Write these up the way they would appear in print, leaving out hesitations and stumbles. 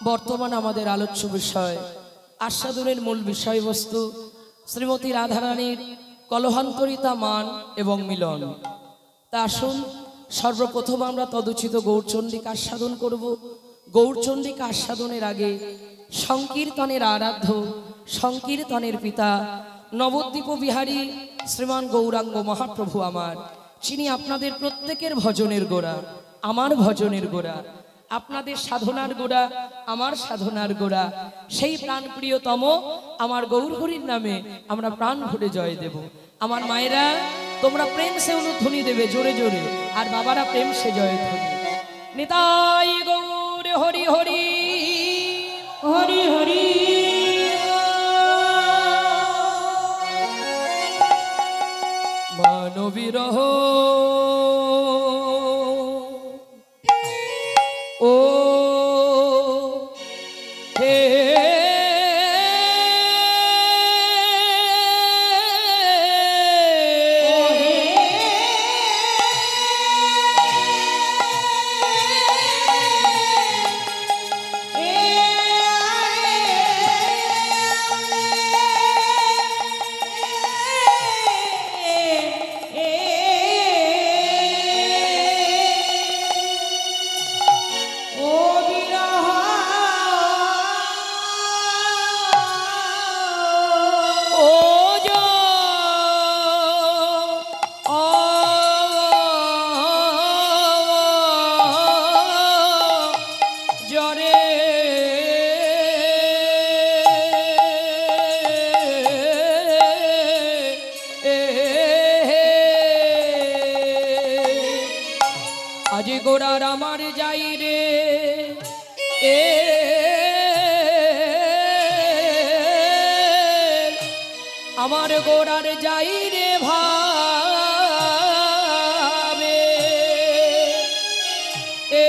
বর্তমান আমাদের আলোচ্য বিষয় আস্বাদনের মূল বিষয়বস্তু শ্রীমতী রাধারানীর কলহান্তরিতা মান এবং মিলন। তা আসুন সর্বপ্রথম আমরা তদুচিত গৌরচণ্ডীকে আস্বাদন করব। গৌরচণ্ডীকে আস্বাদনের আগে সংকীর্তনের আরাধ্য সংকীর্তনের পিতা নবদ্বীপ বিহারী শ্রীমান গৌরাঙ্গ মহাপ্রভু আমার, যিনি আপনাদের প্রত্যেকের ভজনের গোড়া, আমার ভজনের গোড়া, আপনাদের সাধনার গোড়া, আমার সাধনার গোড়া, সেই প্রাণপ্রিয়তম আমার গৌরহরির নামে আমরা প্রাণ ভরে জয় দেব। আমার মায়েরা তোমরা প্রেম সে অনুধ্বনি দেবে জোরে জোরে, আর বাবারা প্রেম সে জয়ধ্বনি। নিতাই গৌর হরি হরি হরি হরি। মানবিরহ ও হে আজি গোড়ার আমার যাই রে এ আমার গোড়ার যাই রে ভাবে এ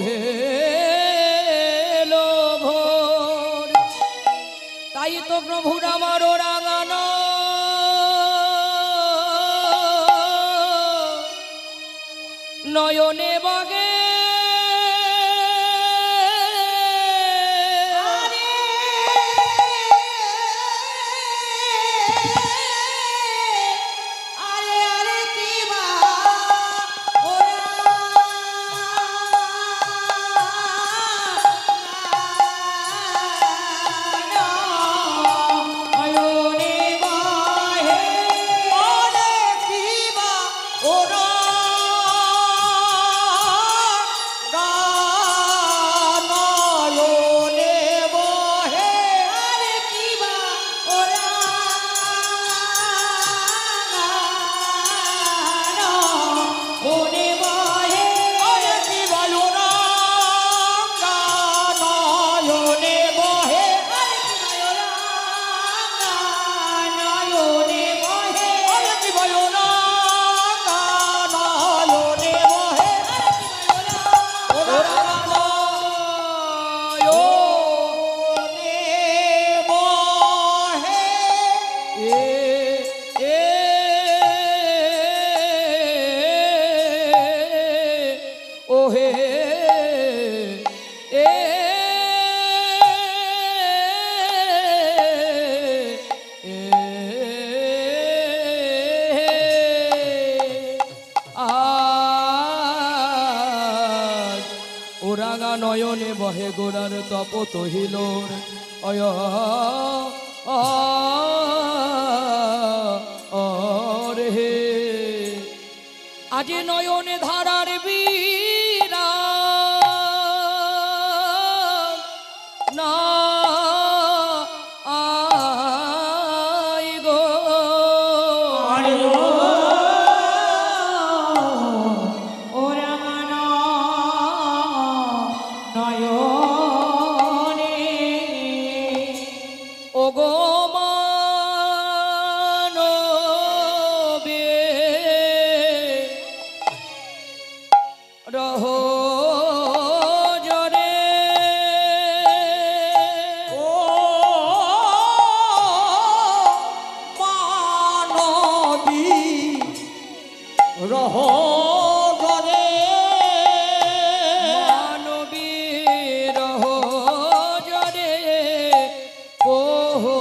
ভেল ভোর। তাই তো প্রভুর আমার রাঙানো নয়নে বাগে রাঙা নয়নে বহে গোড়ার তপত হিলোর অয় হে আজ নয়নে ধারার বীরা না আই গো রহো জরে ও মানবী রহো জরে মানবী রহো জরে ওহো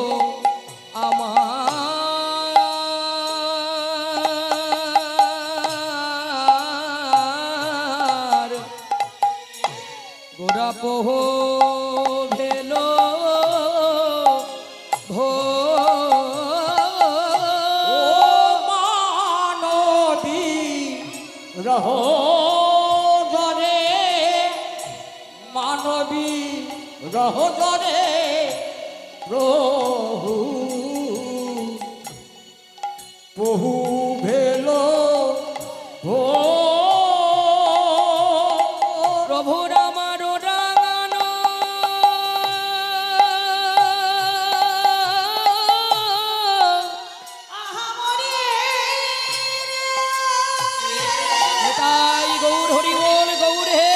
গোরা পোহ ভেল ভো মানবী রহ জরে মানবী রহ জরে প্রভু বহু ভেল ভো প্রভুর আমার গৌর হরি বল গৌর হে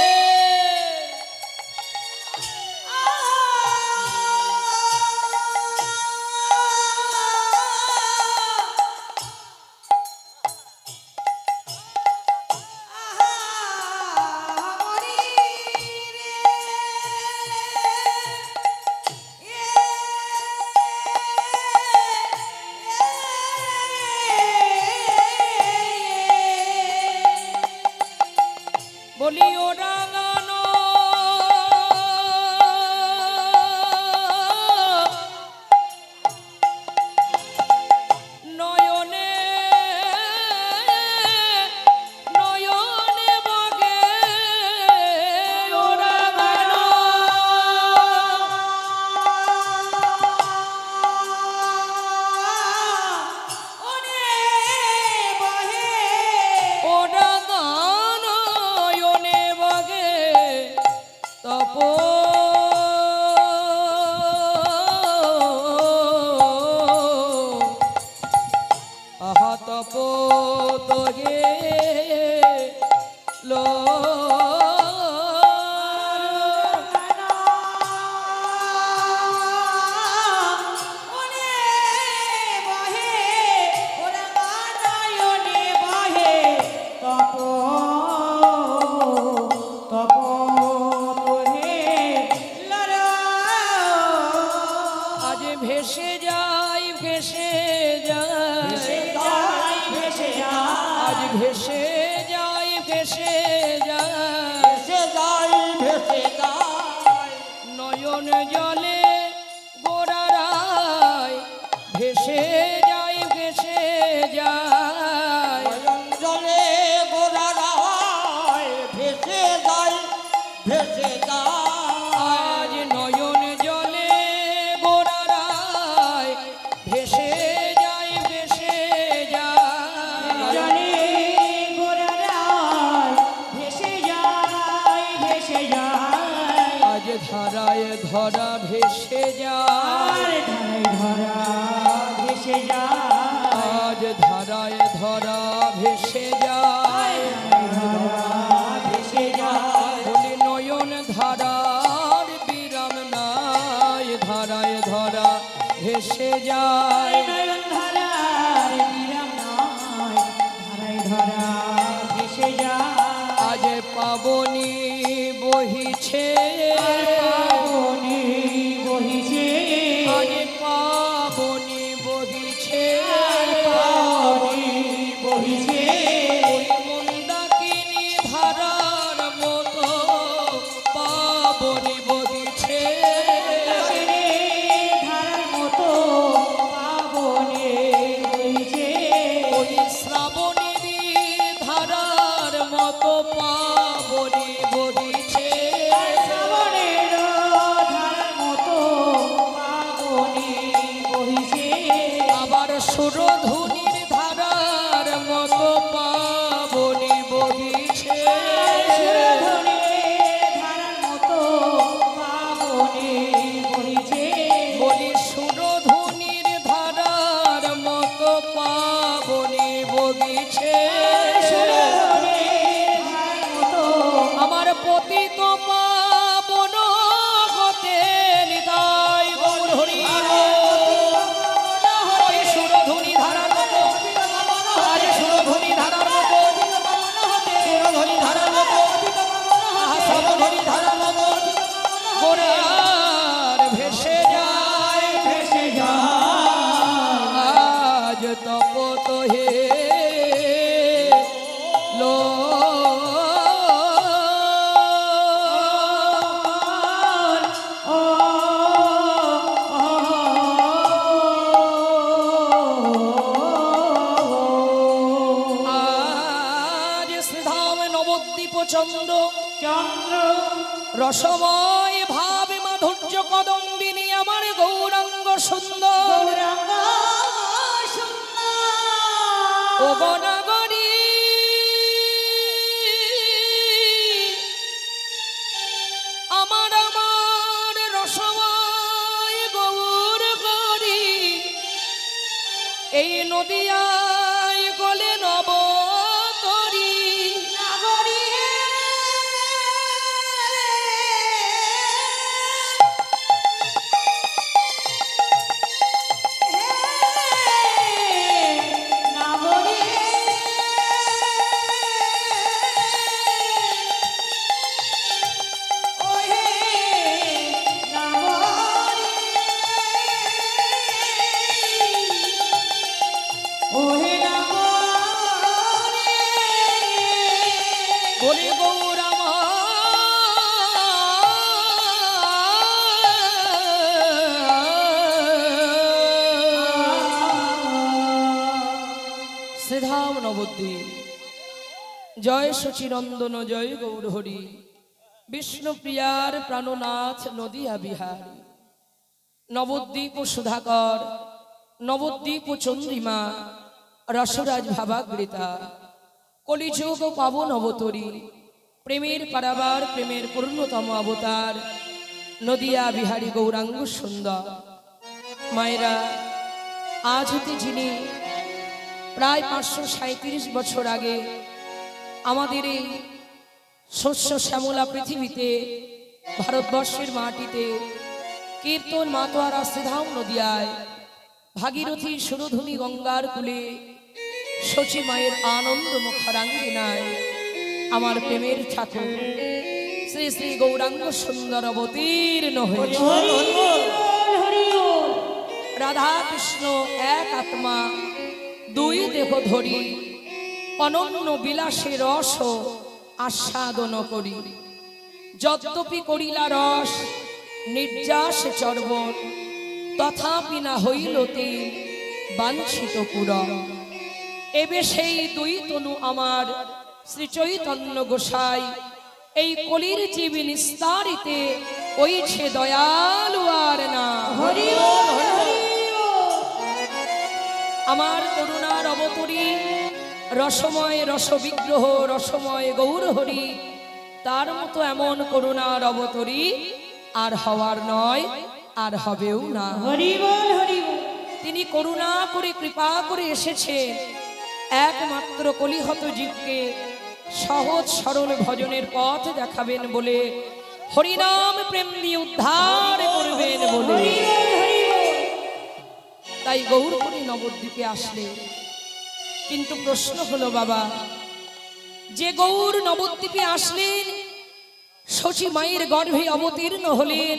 বলিও রাঙানো নয়নে নয়নে বগে ও রাঙানো ওরে বহে ও রাঙানো তপ আহা তপ তোগে লো ভেসে যায় ভেসে যায় ভেসে যায় ভেসে যায় নয়ন জলে গোরারায় ভেসে যায় ভেসে যায় নয়ন জলে গোরারায় ভেসে যায় ভেসে যায় আজ নয়ন জলে গোরারায় ভেসে যায় ভেসে যায় জলে গোরারায় ভেসে যায় ভেসে যায় আজ ধারায় ধরা ভেসে যায় ধারায় ধরা ভেসে যায় আজ ধারায় ধরা ভেসে যায় ভেসে যায় বলি নয়ন ধারার বিরাম নাই ধারায় ধরা ভেসে যায় নয়ন ধারার বিরাম নয় ধারায় ধরা ভেসে যায় আজ পাবনি বহিছে পাবনি বহিছে আজ পাবনি বহিছে পাবনি বহিছে ওই মন্দাকিনী ধারার মতো পাবনি বহিছে ধারার মতো পাবনে বইছে ওই শ্রাবণী ধারার মতো পাবনি বহিছে শ্রাবণের ধারার মতো পাবনে বইছে আবার সুরধুনির ধারার মতো পাবনি বহিছে সুরধুনীর ধারার মতো পাবনে বইছে বলি সুরধুনির ধারার মতো পাবনি বহিছে সুরধুনীর ধারার মতো আমার পতিত পাবন হতে নিতাই গৌর হরি ওই সুরধুনি ধারার মতো আরে সুরধুনি ধারার মতো সুরধুনি ধারার মতো আহা শ্রাবণী ধারার মতো গোরার ভেসে যায় ভেসে যায় আজ তপত হে লো আজ শ্রীধাম নবদ্বীপ চন্দ্র চন্দ্র রসময় ভাবে মাধুর্য কদম্বিনী আমার গৌরাঙ্গ সুন্দর গৌরাঙ্গ সুন্দর ও গণাগরি আমার আমার রসময় গৌর গরি এই নদিয়ায় গলে নব তরি নাগরী নাগরী ওহে নাগরী ওহে নাগরী বলি গৌরামা শ্রীধাম নবদ্বীপ জয় শচীনন্দন জয় গৌরহরি বিষ্ণুপ্রিয়ার প্রাণনাথ নদিয়া বিহার নবদ্বীপ ও সুধাকর নবদ্বীপ ও চন্দ্রিমা রসরাজ ভাবাগ্রিতা কলিযুগ পাবন অবতরী প্রেমের পারাবার প্রেমের পূর্ণতম অবতার নদিয়া বিহারী গৌরাঙ্গ সুন্দর মায়েরা আজ হতে যিনি প্রায় 537 বছর আগে আমাদের এই শস্য শ্যামলা পৃথিবীতে ভারতবর্ষের মাটিতে কীর্তন মাতোয়ারা শ্রীধাম নদিয়ায় ভাগীরথী সুরধুনী গঙ্গার কূলে শচী মায়ের আনন্দ মুখারাঙ্গিনায় আমার প্রেমের ঠাকুর শ্রী শ্রী গৌরাঙ্গ সুন্দর অবতীর্ণ হয়েছে। রাধা কৃষ্ণ এক আত্মা দুই দেহ ধরি অনন্য বিলাসে রস আস্বাদন করি। যদ্যপি করিলা রস নির্যাস চর্বণ, তথাপি না হইল তেল বাঞ্ছিত পুরন। এবে সেই দুই তনু আমার শ্রী চৈতন্য গোসাই, এই কলির জীবী নিস্তারিতে ওইছে দয়ালু আর না। আমার করুণার অবতরী রসময় রসবিগ্রহ রসময় গৌরহরি, তার মতো এমন করুণার অবতরী আর হওয়ার নয়, আর হবেও না। তিনি করুণা করে কৃপা করে এসেছেন একমাত্র কলিহত জীবকে সহজ সরল ভজনের পথ দেখাবেন বলে, হরিনাম প্রেম দিয়ে উদ্ধার করবেন বলে। তাই গৌরহরি নবদ্বীপে আসলে। কিন্তু প্রশ্ন হলো বাবা, যে গৌর নবদ্বীপে আসলেন, শচী মায়ের গর্ভে অবতীর্ণ হলেন,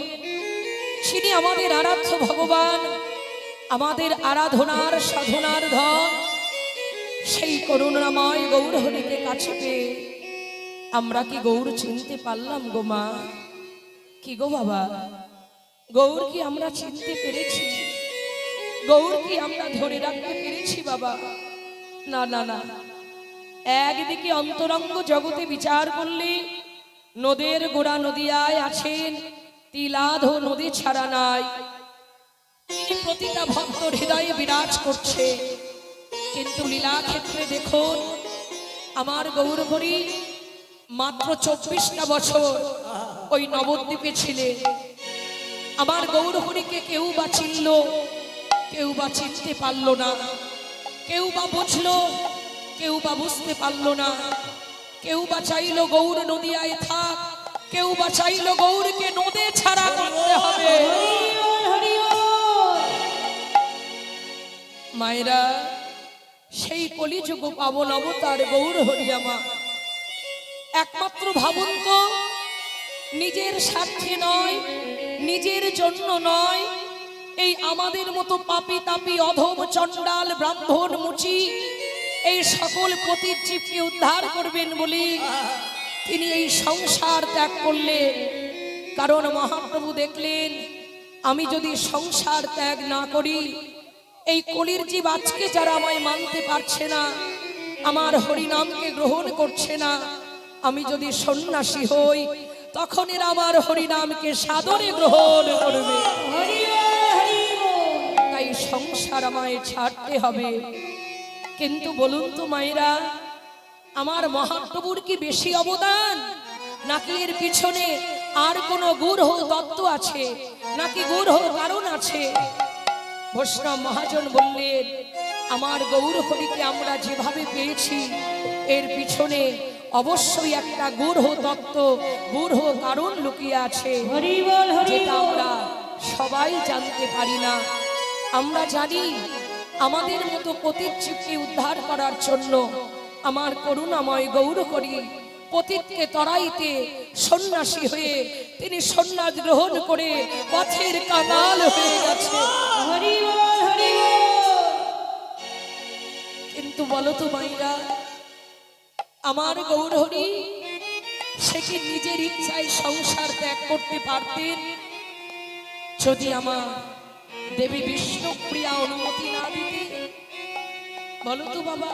তিনি আমাদের আরাধ্য ভগবান, আমাদের আরাধনার সাধনার ধন। সেই করুণাময় গৌরহরিকে কাছে পেয়ে আমরা কি গৌর চিনতে পারলাম গো মা? কি গো বাবা, গৌর কি আমরা চিনতে পেরেছি? গৌর কি আমরা ধরে রাখতে পেরেছি বাবা? না না না। একদিকে অন্তরঙ্গ জগতে বিচার করলে নদের গোড়া নদিয়ায় আছেন, তিলাধ নদী ছাড়া নাই। তিনি প্রতিটা ভক্তর হৃদয়ে বিরাজ করছে। কিন্তু লীলা ক্ষেত্রে দেখুন, আমার গৌরহরি মাত্র 24টা বছর ওই নবদ্বীপে ছিলেন। আমার গৌরহরিকে কেউ বা চিনল, কেউ বা চিনতে পারল না, কেউ বা বুঝলো, কেউ বা বুঝতে পারল না। কেউ বা চাইল গৌর নদিয়ায় থাক, কেউ বা চাইল গৌরকে নদে ছাড়া করতে হবে। মায়েরা, সেই কলিযুগ পাবন অবতার গৌরহরি আমার একমাত্র ভাবুন তো, নিজের স্বার্থে নয়, নিজের জন্য নয়, এই আমাদের মতো পাপী তাপী অধম চণ্ডাল ব্রাহ্মণ মুচি এই সকল পতিত জীবকে উদ্ধার করবেন বলে তিনি এই সংসার ত্যাগ করলেন। কারণ মহাপ্রভু দেখলেন, আমি যদি সংসার ত্যাগ না করি, এই কলির জীব আজকে যারা আমায় মানতে পারছে না, আমার হরিনামকে গ্রহণ করছে না, আমি যদি সন্ন্যাসী হই, তখন এরা আমার হরিনামকে সাদরে গ্রহণ করবে। তাই সংসার আমায় ছাড়তে হবে। কিন্তু বলুন তো মায়েরা, আমার মহাপ্রভুর কি বেশি অবদান, নাকি এর পিছনে আর কোনো গূঢ় তত্ত্ব আছে, নাকি গূঢ় কারণ আছে? বৈষ্ণব মহাজন বললেন, আমার গৌরহরিকে আমরা যেভাবে পেয়েছি, এর পিছনে অবশ্যই একটা গূঢ় তত্ত্ব, গূঢ় কারণ লুকিয়ে আছে, যেটা আমরা সবাই জানতে পারি না। আমরা জানি আমাদের মতো পতিত জীবকে উদ্ধার করার জন্য আমার করুণাময় গৌরহরি পতিতকে তরাইতে সন্ন্যাসী হয়ে তিনি সন্ন্যাস গ্রহণ করে পথের কাঙাল হয়ে গেছে। কিন্তু বলো তো মাইরা, আমার গৌরহরি সে কি নিজের ইচ্ছায় সংসার ত্যাগ করতে পারতেন? যদি আমার দেবী বিষ্ণুপ্রিয়া অনুমতি না দিতে? বলো তো বাবা,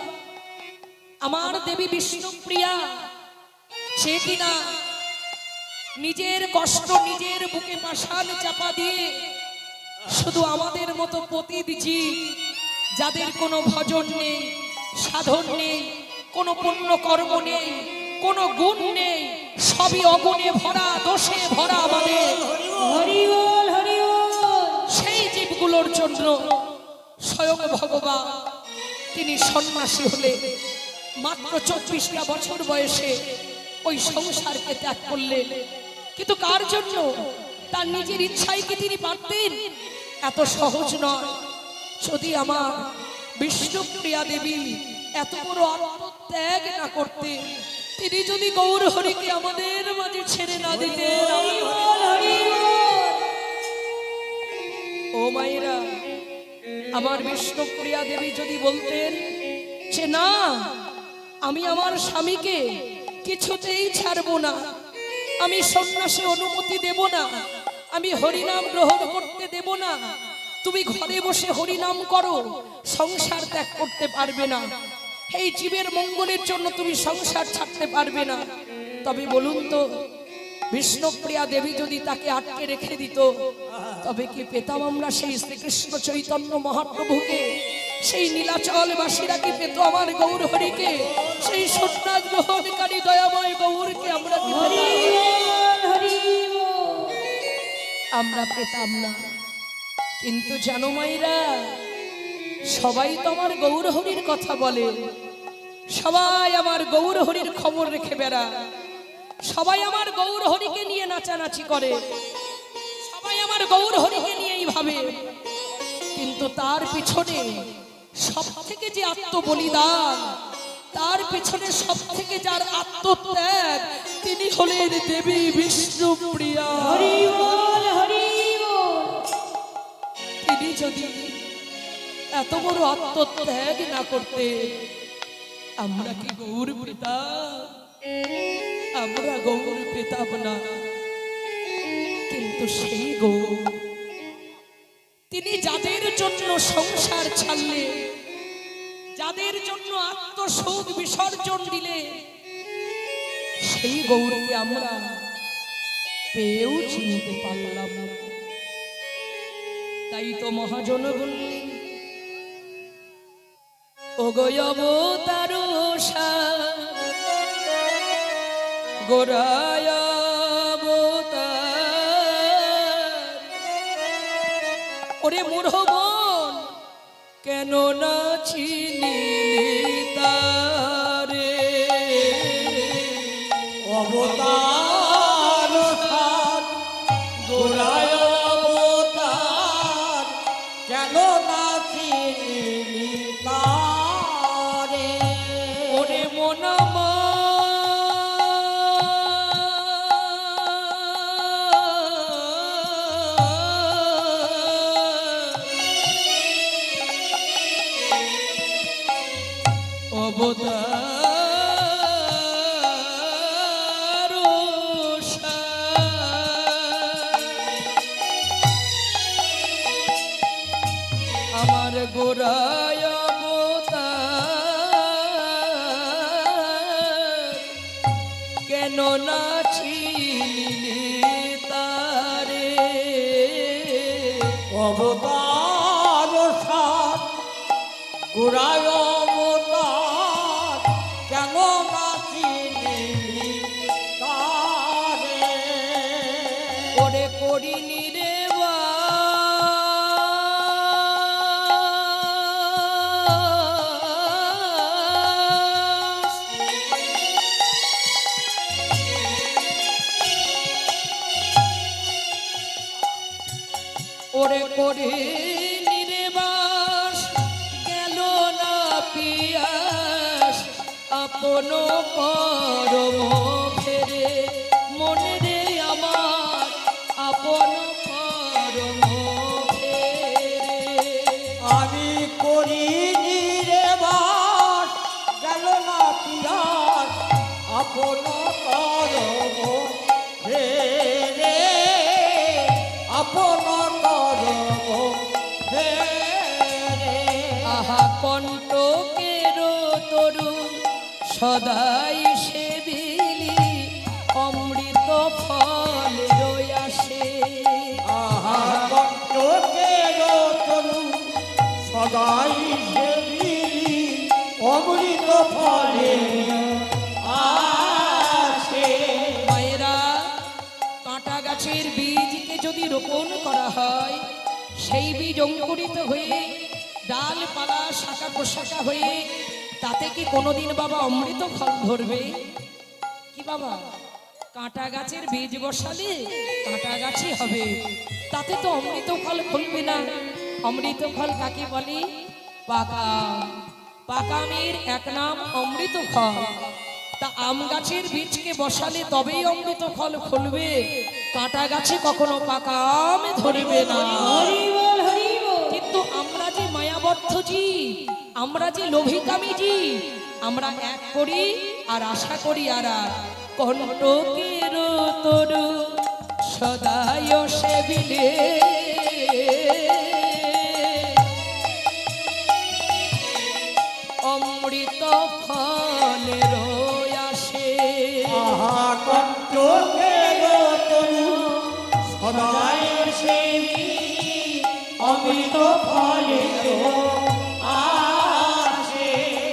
আমার দেবী বিষ্ণুপ্রিয়া সে কিনা নিজের কষ্ট নিজের বুকে পাষাণ চাপা দিয়ে শুধু আমাদের মতো পতিত জীব, যাদের কোনো ভজন নেই, সাধন নেই, কোনো পুণ্য কর্ম নেই, কোনো গুণ নেই, সবই অগুণে ভরা, দোষে ভরা আমাদের, সেই জীবগুলোর জন্য স্বয়ং ভগবান তিনি সন্ন্যাসী হলে মাত্র 24টা বছর বয়সে ওই সংসারকে ত্যাগ করলেন। কিন্তু কার জন্য? তার নিজের ইচ্ছায় কি তিনি পারতেন? এত সহজ নয়। যদি আমার বিষ্ণুপ্রিয়া দেবী এত বড় আত্মত্যাগ না করতেন, তিনি যদি গৌরহরিকে আমাদের মাঝে ছেড়ে না দিতেন, ও মায়েরা, আমার বিষ্ণুপ্রিয়া দেবী যদি বলতেন যে না, আমি আমার স্বামীকে কিছুতেই ছাড়বো না, আমি সন্ন্যাসে অনুমতি দেব না, আমি হরিনাম গ্রহণ করতে দেব না। তুমি ঘরে বসে হরিনাম করো, সংসার ত্যাগ করতে পারবে না। এই জীবের মঙ্গলের জন্য তুমি সংসার ছাড়তে পারবে না। তবে বলুন তো, বিষ্ণুপ্রিয়া দেবী যদি তাকে আটকে রেখে দিত, তবে কি পেতাম আমরা সেই শ্রীকৃষ্ণ চৈতন্য মহাপ্রভুকে? সেই নীলাচলবাসীরা কি পেত আমার গৌর হরিকে? সেই সন্ন্যাস গ্রহণকারী দয়াময় গৌরকে আমরা কি আমরা পেতাম না? কিন্তু জানো মাইরা, সবাই তো আমার গৌর হরির কথা বলে, সবাই আমার গৌর হরির খবর রেখে বেড়া, সবাই আমার গৌর হরিকে নিয়ে নাচানাচি করে, সবাই আমার গৌর হরিকে নিয়েই ভাবে। কিন্তু তার পিছনে সব থেকে যে আত্মবলিদান, তার পিছনে সব থেকে যার আত্মত্যাগ, তিনি হলেন দেবী বিষ্ণুপ্রিয়া। তিনি যদি এত বড় আত্মত্যাগ না করতে, আমরা কি গৌর পেতাম? আমরা গৌর পেতাম না। কিন্তু সেই গৌর, তিনি যাদের জন্য সংসার ছাড়লে, যাদের জন্য আত্মশোক বিসর্জন দিলে, সেই গৌরকে আমরা পেয়েও চিনতে পারলাম না। তাই তো মহাজন বললেন, ও অবতার গোরায় অবতার, ওরে মূঢ় মন কেন না চিনিলি তারে? অবতার গোরায় অবতার, কেন না চিনিলি তারে? ওরে মন অবতার আমার গোরায় অবতার, কেন না চিনিলি তারে? অবতার গোরায় অবতার, কেন না চিনিলি তারে? ওরে করিনি রে বাস, ওরে করিনি রে বাস, গেল না পিয়াস, আপন করম ফেরে মনে রে আমার, আপন করম ফেরে। আমি করিনি রে বাস, গেল না পিয়াস, আপন করব ফেরে, আপন করব ফেরে। আহা কণ্টকের তরু সদাই সেবিলি, অমৃত ফল রয়াসে। আহা কণ্টকের তরু সদাই সেবিলি, অমৃত ফলে আসে। মায়েরা, কাঁটা গাছের বীজকে যদি রোপণ করা হয়, সেই বীজ অঙ্কুরিত হয়ে ডালপালা শাখা প্রশাখা হয়ে, তাতে কি কোনোদিন বাবা অমৃত ফল ধরবে? কি বাবা, কাঁটা গাছের বীজ বসালে কাঁটা গাছই হবে, তাতে তো অমৃত ফল ফলবে না। অমৃত ফল কাকে বলে? পাকা পাকা আমের এক নাম অমৃত ফল। তা আম গাছের বীজকে বসালে তবেই অমৃত ফল ফলবে, কাঁটা গাছে কখনো পাকা আম ধরবে না। কিন্তু আমরা যে মায়াবদ্ধ জীব, আমরা যে লোভিকামী জীব, আমরা এক করি আর আশা করি আর কণ্টকের তরু সদায় সেবিলে অমৃত ফলের আসে। আহা কণ্টকের তরু সদাই সেবি অমৃত ফলের আসে।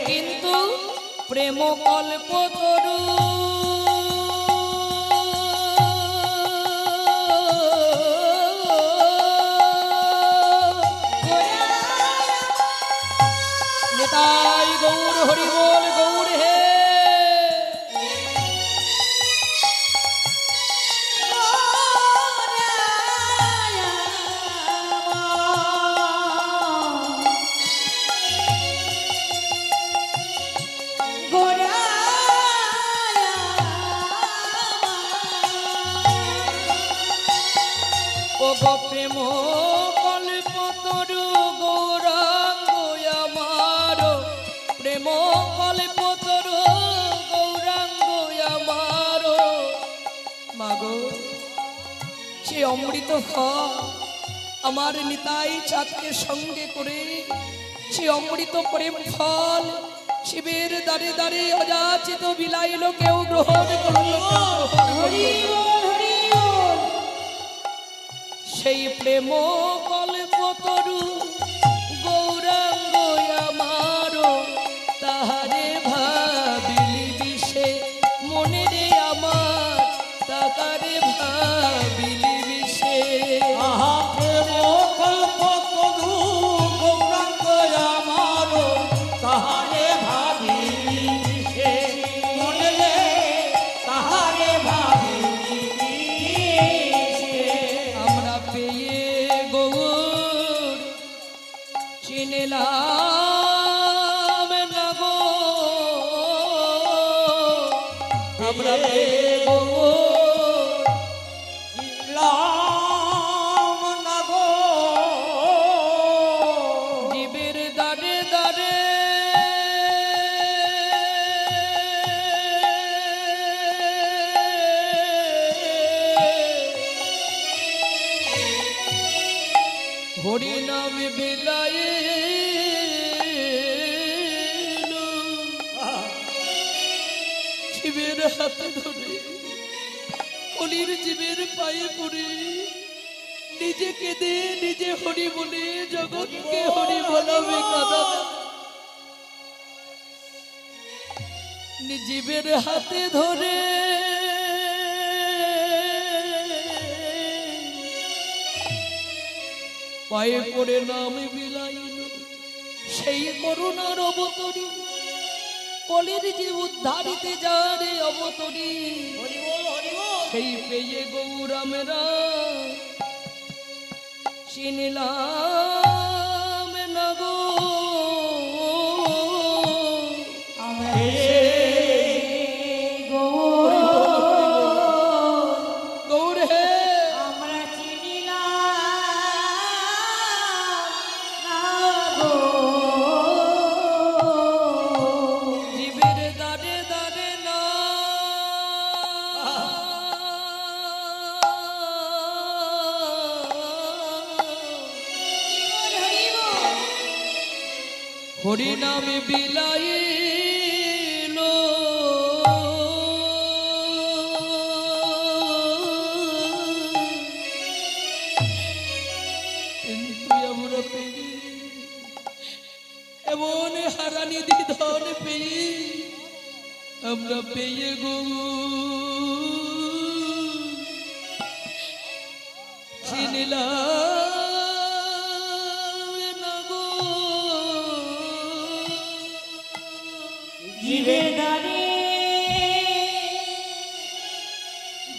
কিন্তু প্রেম কল্প তরু নেতাই গৌর হরি বল গৌর হে। ও গো প্রেম কল্প তরু গৌরাঙ্গ আমার, প্রেম কল্প তরু গৌরাঙ্গ আমার। মাগো সে অমৃত ফল আমার নিতাই চাঁদকে সঙ্গে করে সে অমৃত প্রেম ফল শিবের দ্বারে দ্বারে অযাচিত বিলাইল, কেউ গ্রহণ করল সেই প্রেম কল্প তরু গৌরাঙ্গ আমার। তাহারে ভাবিলি বিষে মনে রে আমার, তাহারে ভাবিলি বিষে। আহা প্রেম কল্প তরু গৌরাঙ্গ আমার, তাহারে ভাবিলি বিষে মনে রে, তাহারে ভাবিলি বিষে। আমরা পেয়ে গৌর চিনলাম না গো, আমরা পেয়ে গৌর চিনলাম না গো। জীবের দাঁড়ে দাঁড়ে হরি নামে বিলায় জীবের হাতে ধরে কলির জীবের পায়ে পড়ে নিজে কেঁদে নিজে হরি বলে জগৎকে হরি বলাবে কাদা। জীবের হাতে ধরে পায়ে পড়ে নাম বিলাইল সেই করুণার অবতরী, কলির যে উদ্ধারিতে যারে অবতরী। সেই পেয়ে গৌরামেরা চিনলাম না গো, গৌর হে। আমরা চিনিলাম না গো। জীবের দাঁড়ে দাঁড়ে না হরি নামে বিলাইল কিন্তু আমরা পেয়ে এমন হারানিধি ধন পেয়ে আমরা পেয়ে গো চিনলাম না গো। জীবের দাঁড়ে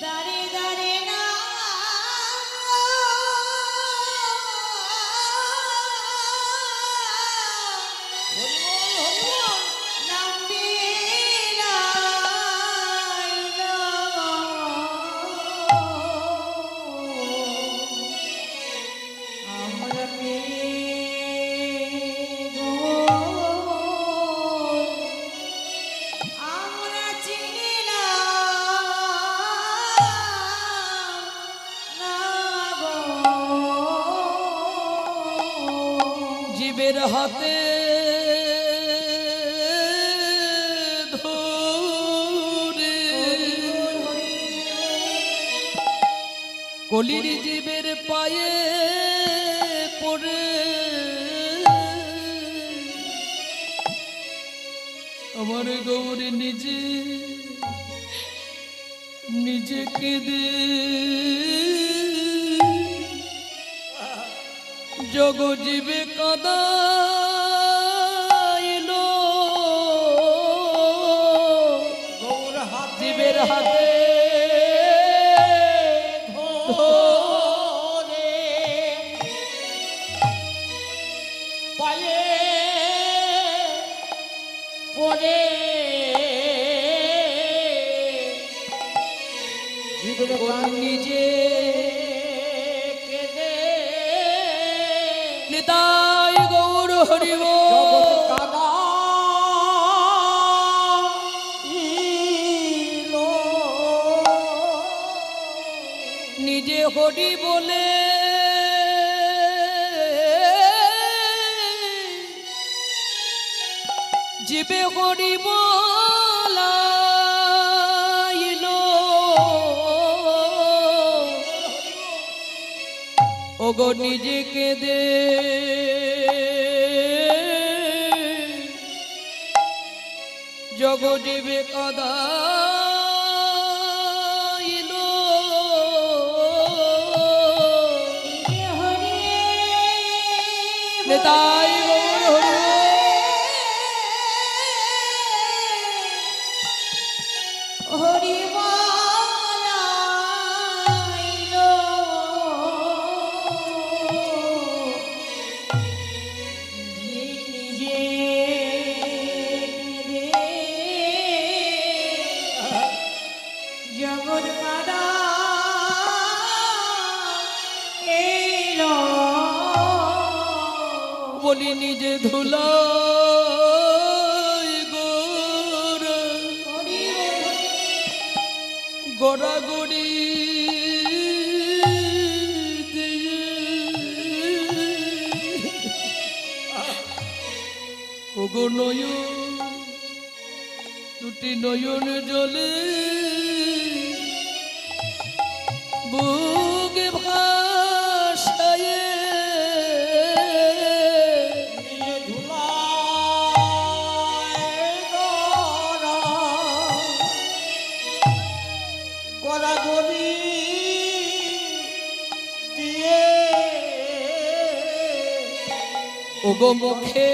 দাঁড়ে দাঁড়ে না নাম বিলাইলাম। আমরা পেয়ে গো কলির জীবের পায়ে পড়ে আমার গৌরী নিজে নিজেকে দে জগজীবে কাদাইল গৌর হাতে জীবের হাতে ধরে পায়ে পড়ে জীবের নিজে কেঁদে নিতাই গৌর হরিব জগৎ কাদাইল। নিজে হরি বলে জীবে হরি বলাইল ওগো নিজেকে দে জগজীবে কাদাইল নেতাই গৌর হরি হরি বলাইল নিজে জগৎ কাদা এলো বলি নিজে ধুলা গড়াগড়ি ওগো নয়ন দুটি নয়ন জলে বুকে ভাসায় নিয়ে ধুলায় গড়া গড়াগড়ি দিয়ে ওগো মুখে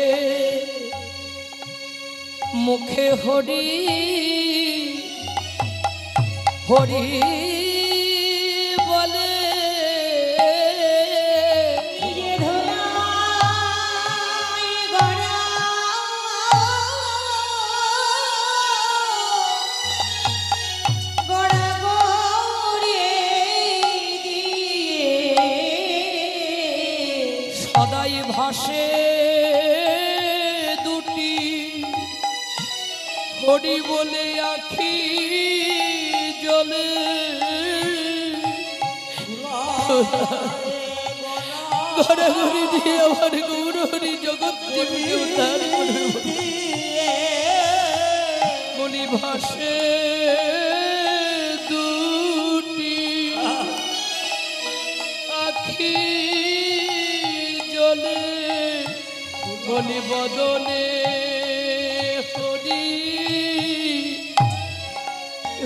মুখে হরি হরি বলে নিজে ধুলাই গড়া গড়া গড়ে দিয়ে সদাই ভাসে দুটি হরি বলে আখি জলে ঘরে দিয়ে আমার গৌর হরি জগৎ জীবকে উদ্ধার করে বলি ভাসে দুটি আখি জলে বলি বদনে হরি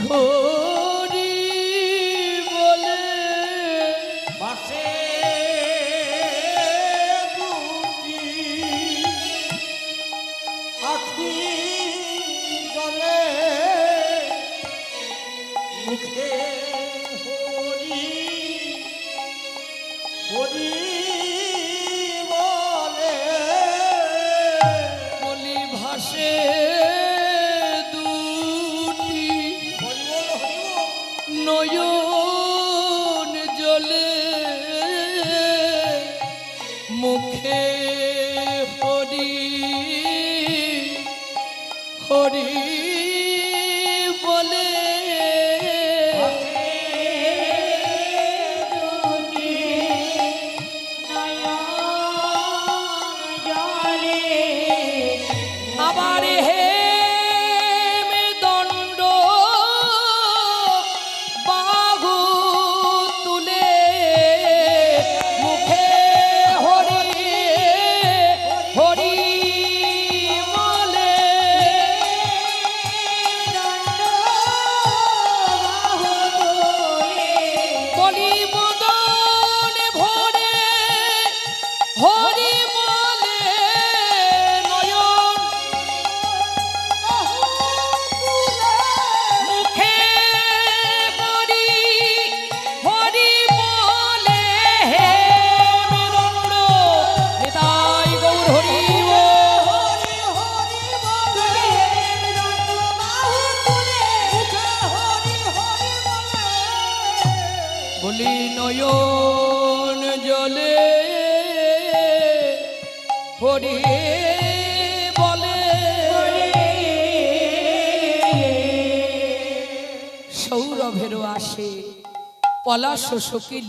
হরি বলে বাসে দুটি আখি জলে মুখে হরি হরি বলে বলি ভাসে দুটি হরি বল হরি বল নয়ন জলে মুখে হরি হরি বলে আবার হে দণ্ড বাহু তুলে নয়ন জলে হরি বলে সৌরভেরও আসে পলাশ সখী